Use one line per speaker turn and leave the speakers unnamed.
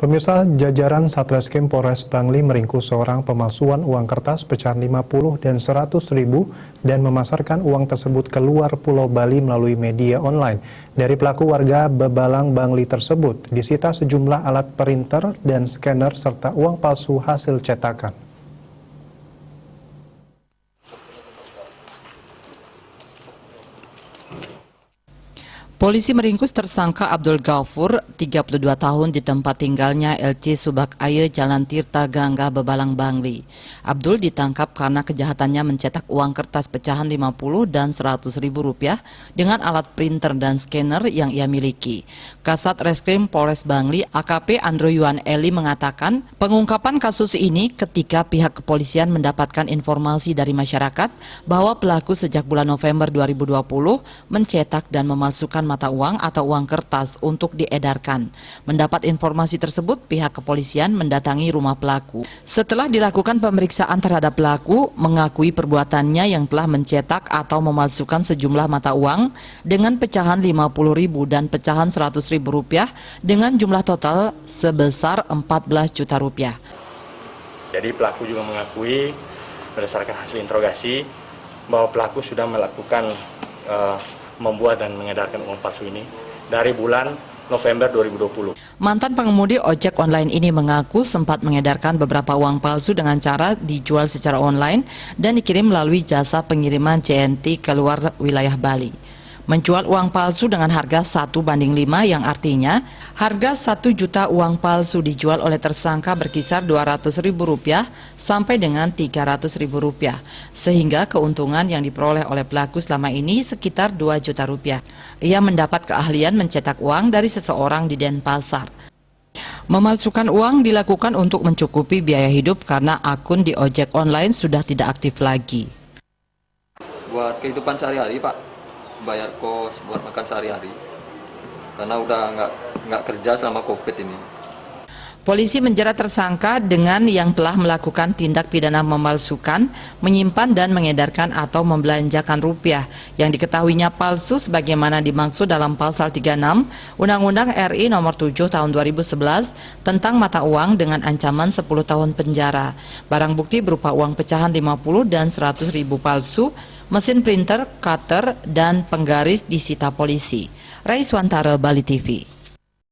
Pemirsa, jajaran Satreskrim Polres Bangli meringkus seorang pemalsuan uang kertas pecahan 50 dan 100 ribu dan memasarkan uang tersebut keluar Pulau Bali melalui media online. Dari pelaku warga Bebalang Bangli tersebut, disita sejumlah alat printer dan scanner serta uang palsu hasil cetakan.
Polisi meringkus tersangka Abdul Ghafur, 32 tahun di tempat tinggalnya LC Subak Aye, Jalan Tirta Gangga, Bebalang, Bangli. Abdul ditangkap karena kejahatannya mencetak uang kertas pecahan 50 dan 100 ribu rupiah dengan alat printer dan scanner yang ia miliki. Kasat Reskrim Polres Bangli, AKP Andro Yuan Eli mengatakan pengungkapan kasus ini ketika pihak kepolisian mendapatkan informasi dari masyarakat bahwa pelaku sejak bulan November 2020 mencetak dan memalsukan mata uang atau uang kertas untuk diedarkan. Mendapat informasi tersebut, pihak kepolisian mendatangi rumah pelaku. Setelah dilakukan pemeriksaan terhadap pelaku, mengakui perbuatannya yang telah mencetak atau memalsukan sejumlah mata uang dengan pecahan 50 ribu dan pecahan 100 ribu rupiah dengan jumlah total sebesar 14 juta rupiah.
Jadi pelaku juga mengakui berdasarkan hasil interogasi bahwa pelaku sudah melakukan membuat dan mengedarkan uang palsu ini dari bulan November 2020.
Mantan pengemudi ojek online ini mengaku sempat mengedarkan beberapa uang palsu dengan cara dijual secara online dan dikirim melalui jasa pengiriman CNT keluar wilayah Bali. Menjual uang palsu dengan harga 1:5 yang artinya harga 1 juta uang palsu dijual oleh tersangka berkisar 200 ribu rupiah sampai dengan 300 ribu rupiah, sehingga keuntungan yang diperoleh oleh pelaku selama ini sekitar 2 juta rupiah. Ia mendapat keahlian mencetak uang dari seseorang di Denpasar. Memalsukan uang dilakukan untuk mencukupi biaya hidup karena akun di ojek online sudah tidak aktif lagi.
Buat kehidupan sehari-hari, Pak, bayar kos, buat makan sehari-hari, karena udah nggak kerja selama COVID ini.
Polisi menjerat tersangka dengan yang telah melakukan tindak pidana memalsukan, menyimpan dan mengedarkan atau membelanjakan rupiah yang diketahuinya palsu sebagaimana dimaksud dalam pasal 36 Undang-Undang RI nomor 7 tahun 2011 tentang mata uang dengan ancaman 10 tahun penjara. Barang bukti berupa uang pecahan 50 dan 100 ribu palsu, mesin printer, cutter, dan penggaris disita polisi. Raiswantara, Bali TV.